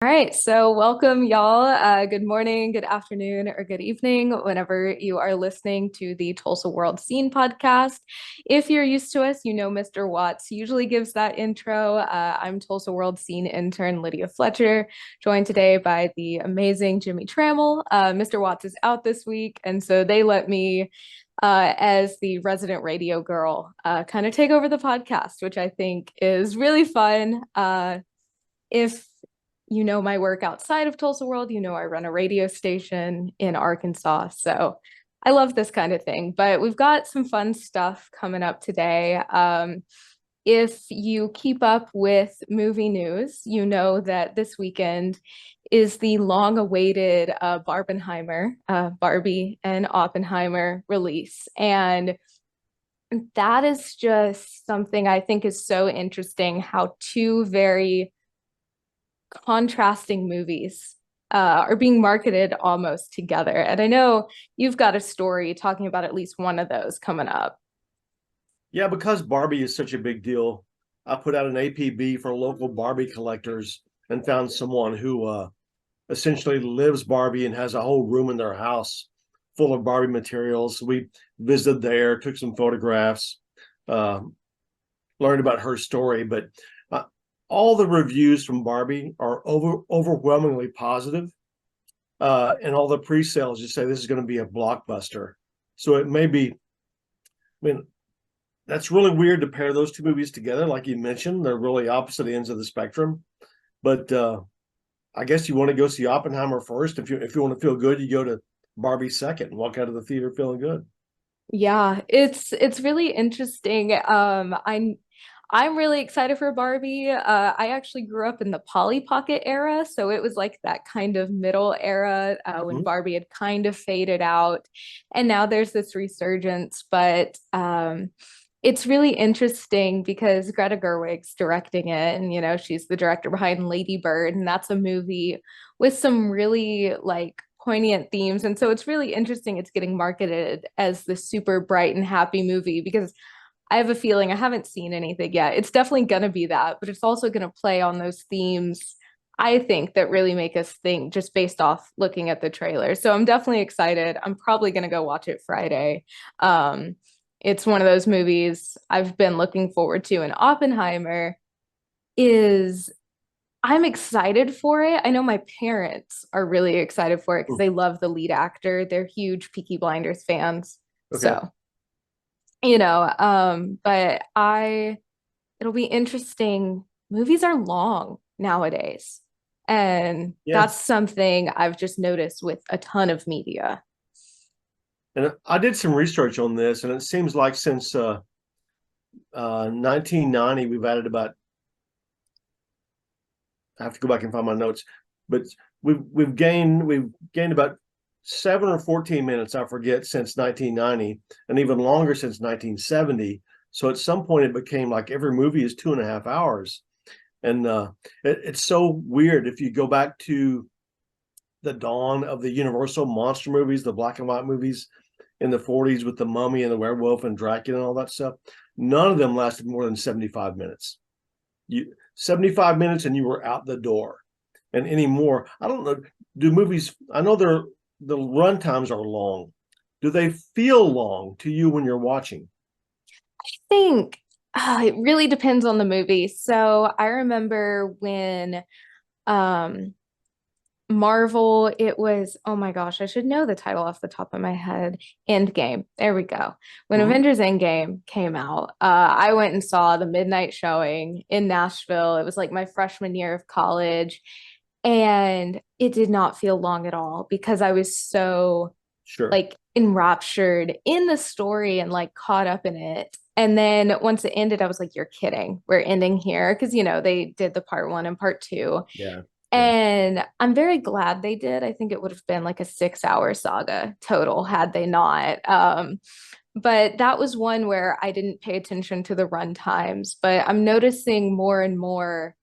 All right, so welcome, y'all. Good morning, good afternoon, or good evening, whenever you are listening to the Tulsa World Scene podcast. If you're used to us, you know Mr. Watts usually gives that intro. I'm Tulsa World Scene intern Lydia Fletcher, joined today by the amazing Jimmie Tramel. Mr. Watts is out this week, and so they let me, as the resident radio girl, kind of take over the podcast, which I think is really fun. If you know my work outside of Tulsa World, you know I run a radio station in Arkansas. So I love this kind of thing. But we've got some fun stuff coming up today. If you keep up with movie news, you know that this weekend is the long-awaited Barbenheimer, Barbie and Oppenheimer release. And that is just something I think is so interesting, how two very contrasting movies are being marketed almost together. And I know you've got a story talking about at least one of those coming up. Yeah, because Barbie is such a big deal, I put out an APB for local Barbie collectors and found someone who essentially lives Barbie and has a whole room in their house full of Barbie materials. We visited there, took some photographs, uh, learned about her story. But all the reviews from Barbie are overwhelmingly positive, and all the pre-sales just say this is going to be a blockbuster. So it may be. I mean, that's really weird to pair those two movies together. Like you mentioned, they're really opposite ends of the spectrum. But I guess you want to go see Oppenheimer first. If you want to feel good, you go to Barbie second and walk out of the theater feeling good. Yeah, it's really interesting. I'm really excited for Barbie. I actually grew up in the Polly Pocket era, so it was like that kind of middle era when Mm-hmm. Barbie had kind of faded out, and now there's this resurgence. But it's really interesting because Greta Gerwig's directing it, and she's the director behind Lady Bird, and that's a movie with some really like poignant themes. And so it's really interesting it's getting marketed as the super bright and happy movie because I have a feeling I haven't seen anything yet. It's definitely going to be that, but it's also going to play on those themes, I think, that really make us think just based off looking at the trailer. So I'm definitely excited. I'm probably going to go watch it Friday. Um, it's one of those movies I've been looking forward to, and Oppenheimer is I'm excited for it. I know my parents are really excited for it because they love the lead actor. They're huge Peaky Blinders fans. Okay. So, but it'll be interesting. Movies are long nowadays. And Yeah. that's something I've just noticed with a ton of media. And I did some research on this, and it seems like since 1990, we've added about. I have to go back and find my notes, but we've gained about 7 or 14 minutes, I forget, since 1990, and even longer since 1970. So at some point, it became like every movie is 2.5 hours, and it's so weird if you go back to the dawn of the Universal monster movies, the black and white movies in the 40s with the Mummy and the Werewolf and Dracula and all that stuff. None of them lasted more than 75 minutes. 75 minutes and you were out the door. And anymore, I don't know. Do movies? I know the run times are long. Do they feel long to you when you're watching? I think it really depends on the movie. So I remember when um Marvel, it was, oh my gosh, I should know the title off the top of my head. Endgame. There we go. When Mm-hmm. Avengers Endgame came out, I went and saw the midnight showing in Nashville. It was like my freshman year of college, and it did not feel long at all because I was so Sure. like enraptured in the story and like caught up in it. And then once it ended, I was like, you're kidding. We're ending here. Because, they did the part one and part two. Yeah. Yeah. And I'm very glad they did. I think it would have been like a 6 hour saga total had they not. But that was one where I didn't pay attention to the run times. But I'm noticing more and more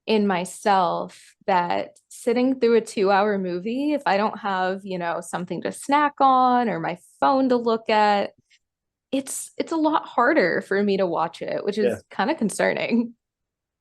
in myself that sitting through a 2 hour movie, if I don't have, something to snack on or my phone to look at, it's a lot harder for me to watch it, which Yeah. is kind of concerning.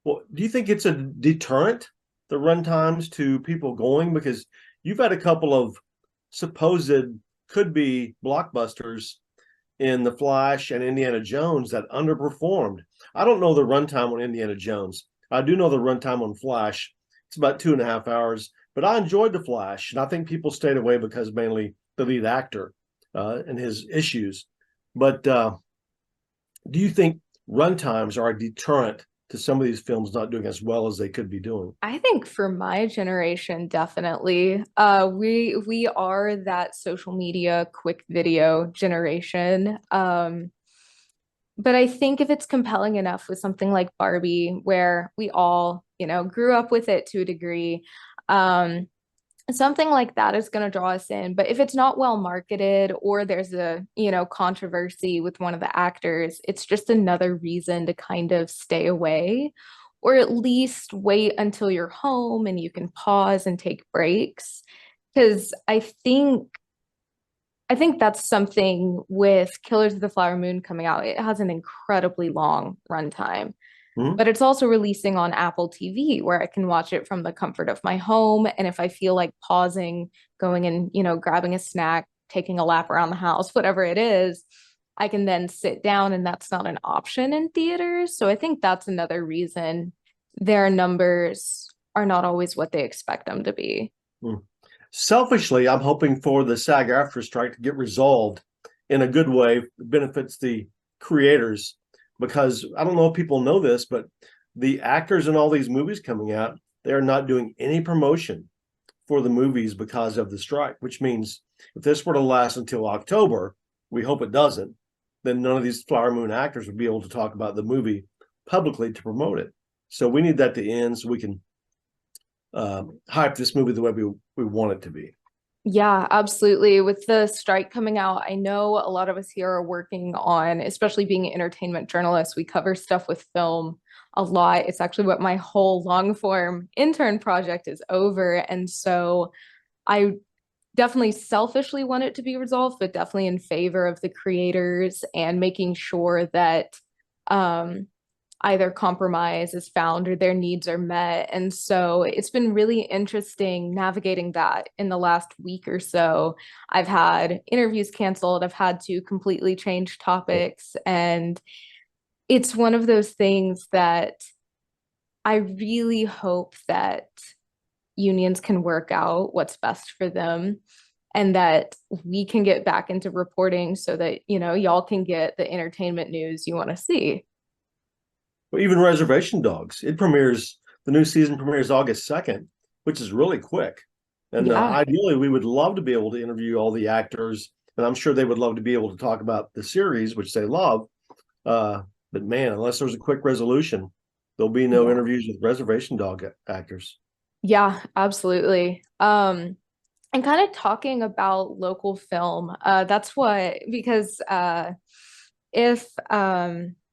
Well, do you think it's a deterrent? the run times to people going? Because you've had a couple of supposed could be blockbusters in The Flash and Indiana Jones that underperformed. I don't know the runtime on Indiana Jones. I do know the runtime on Flash. It's about 2.5 hours, but I enjoyed The Flash, and I think people stayed away because mainly the lead actor and his issues. But do you think runtimes are a deterrent to some of these films not doing as well as they could be doing? I think for my generation, definitely. We are that social media quick video generation. But I think if it's compelling enough with something like Barbie, where we all, grew up with it to a degree, um, something like that is going to draw us in. But if it's not well marketed or there's a, controversy with one of the actors, it's just another reason to kind of stay away or at least wait until you're home and you can pause and take breaks. Because I think that's something with Killers of the Flower Moon coming out. It has an incredibly long runtime, Hmm. but it's also releasing on Apple TV where I can watch it from the comfort of my home. And if I feel like pausing, going and, grabbing a snack, taking a lap around the house, whatever it is, I can then sit down and that's not an option in theaters. So I think that's another reason their numbers are not always what they expect them to be. Hmm. Selfishly, I'm hoping for the SAG-AFTRA strike to get resolved in a good way, benefits the creators. Because I don't know if people know this, but the actors in all these movies coming out, they are not doing any promotion for the movies because of the strike, which means if this were to last until October, we hope it doesn't, then none of these Flower Moon actors would be able to talk about the movie publicly to promote it. So we need that to end so we can hype this movie the way we want it to be. Yeah, absolutely. With the strike coming out, I know a lot of us here are working on, especially being entertainment journalists, we cover stuff with film a lot. It's actually what my whole long form intern project is over. And so I definitely selfishly want it to be resolved, but definitely in favor of the creators and making sure that um, either compromise is found or their needs are met. And so it's been really interesting navigating that in the last week or so. I've had interviews canceled, I've had to completely change topics. And it's one of those things that I really hope that unions can work out what's best for them and that we can get back into reporting so that, y'all can get the entertainment news you want to see. Well, even Reservation Dogs, the new season premieres August 2nd, which is really quick. And Yeah. ideally, we would love to be able to interview all the actors, and I'm sure they would love to be able to talk about the series, which they love. But man, unless there's a quick resolution, there'll be no Yeah. interviews with Reservation Dog actors. Yeah, absolutely. And kind of talking about local film, that's what, because if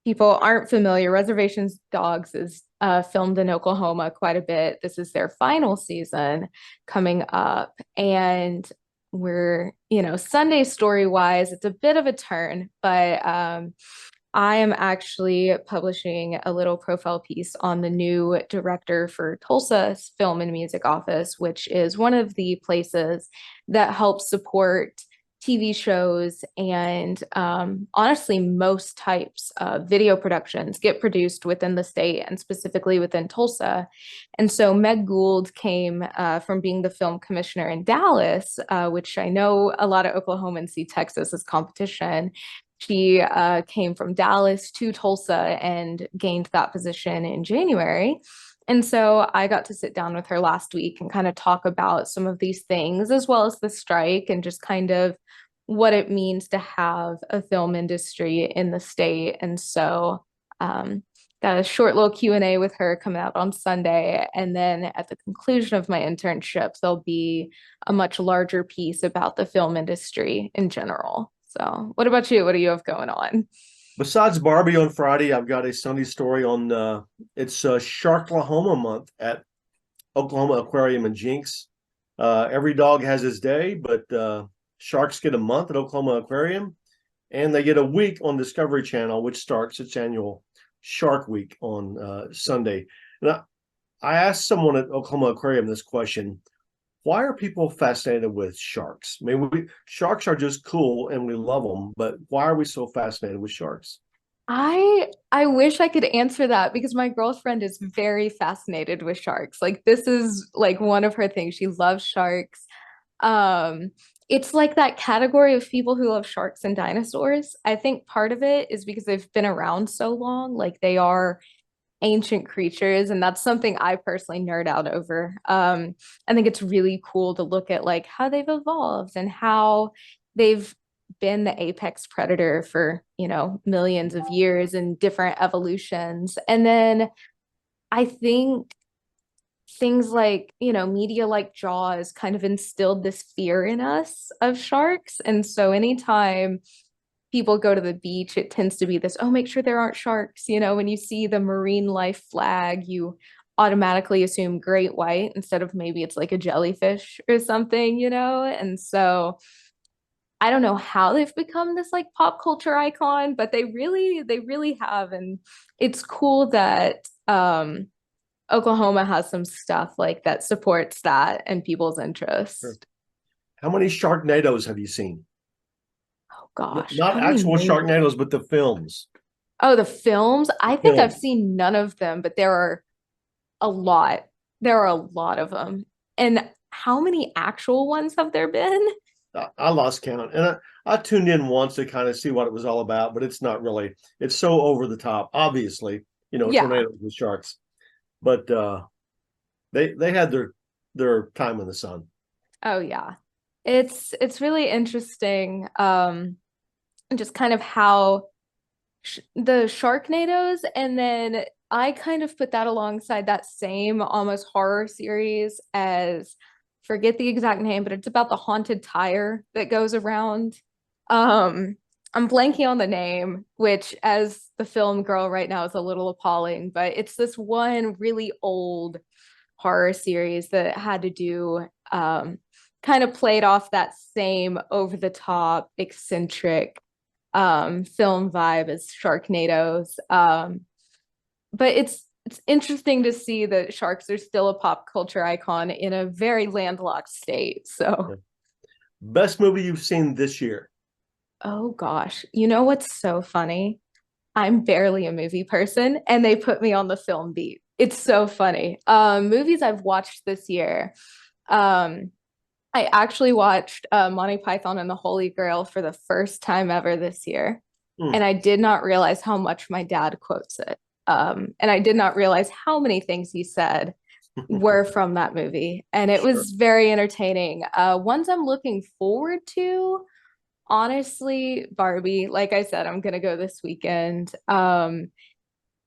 people aren't familiar, Reservations Dogs is filmed in Oklahoma quite a bit. This is their final season coming up. And we're, Sunday story wise, it's a bit of a turn, but I am actually publishing a little profile piece on the new director for Tulsa's Film and Music Office, which is one of the places that helps support TV shows and honestly, most types of video productions get produced within the state and specifically within Tulsa. And so Meg Gould came from being the film commissioner in Dallas, which I know a lot of Oklahomans see Texas as competition. She came from Dallas to Tulsa and gained that position in January. And so I got to sit down with her last week and kind of talk about some of these things, as well as the strike and just kind of what it means to have a film industry in the state. And so got a short little Q&A with her coming out on Sunday. And then at the conclusion of my internship, there'll be a much larger piece about the film industry in general. So what about you? What do you have going on? Besides Barbie on Friday, I've got a Sunday story on it's Sharklahoma month at Oklahoma Aquarium and Jinx. Every dog has his day, but sharks get a month at Oklahoma Aquarium, and they get a week on Discovery Channel, which starts its annual Shark Week on Sunday. And I asked someone at Oklahoma Aquarium this question. Why are people fascinated with sharks? I mean, sharks are just cool and we love them, but why are we so fascinated with sharks? I wish I could answer that because my girlfriend is very fascinated with sharks. Like this is like one of her things. She loves sharks. Um, it's like that category of people who love sharks and dinosaurs. I think part of it is because they've been around so long, like they are ancient creatures, and that's something I personally nerd out over. I think it's really cool to look at like how they've evolved and how they've been the apex predator for, millions of years and different evolutions. And then I think things like, media like Jaws kind of instilled this fear in us of sharks. And so anytime people go to the beach, it tends to be this, oh, make sure there aren't sharks. When you see the marine life flag, you automatically assume great white instead of maybe it's like a jellyfish or something. And so I don't know how they've become this like pop culture icon, but they really have. And it's cool that Oklahoma has some stuff like that supports that and people's Sure. interest. How many Sharknadoes have you seen? Oh gosh, Not how many actual movies? Sharknadoes, but the films. Oh, the films. The I think I've films. seen none of them, but there are a lot. There are a lot of them. And how many actual ones have there been? I lost count, and I tuned in once to kind of see what it was all about, but it's not really. It's so over the top. Obviously, Yeah. tornadoes with sharks, but they had their time in the sun. Oh yeah. It's really interesting just kind of how the Sharknadoes, and then I kind of put that alongside that same almost horror series as forget the exact name, but it's about the haunted tire that goes around. Um, I'm blanking on the name, which as the film girl right now is a little appalling, but it's this one really old horror series that had to do kind of played off that same over the top eccentric film vibe as Sharknadoes. But it's interesting to see that sharks are still a pop culture icon in a very landlocked state. So, Yeah. Best movie you've seen this year? oh gosh, you know what's so funny? I'm barely a movie person, and they put me on the film beat. It's so funny. Movies I've watched this year. Um, I actually watched Monty Python and the Holy Grail for the first time ever this year. Hmm. And I did not realize how much my dad quotes it. And I did not realize how many things he said were from that movie. And it Sure. was very entertaining. Ones I'm looking forward to, honestly, Barbie, like I said, I'm gonna go this weekend.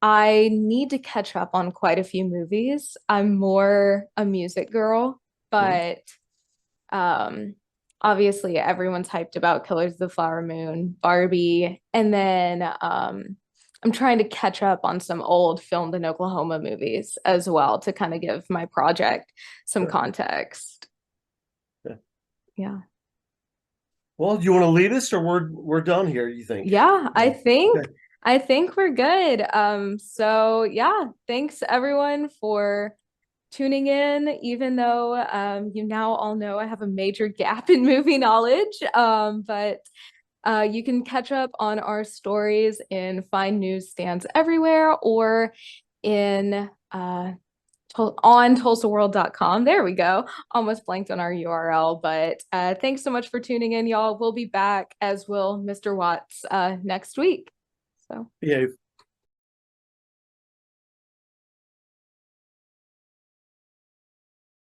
I need to catch up on quite a few movies. I'm more a music girl, Mhm. but um, obviously everyone's hyped about Killers of the Flower Moon, Barbie, and then I'm trying to catch up on some old filmed in Oklahoma movies as well to kind of give my project some Sure. context. Yeah. Yeah. Well, do you want to lead us, or we're done here? You think? Yeah, I No. think Okay. I think we're good. So yeah, thanks everyone for tuning in, even though you now all know I have a major gap in movie knowledge. But you can catch up on our stories in fine newsstands everywhere or in on tulsaworld.com. There we go. Almost blanked on our URL, but thanks so much for tuning in, y'all. We'll be back, as will Mr. Watts, next week. So. Behave.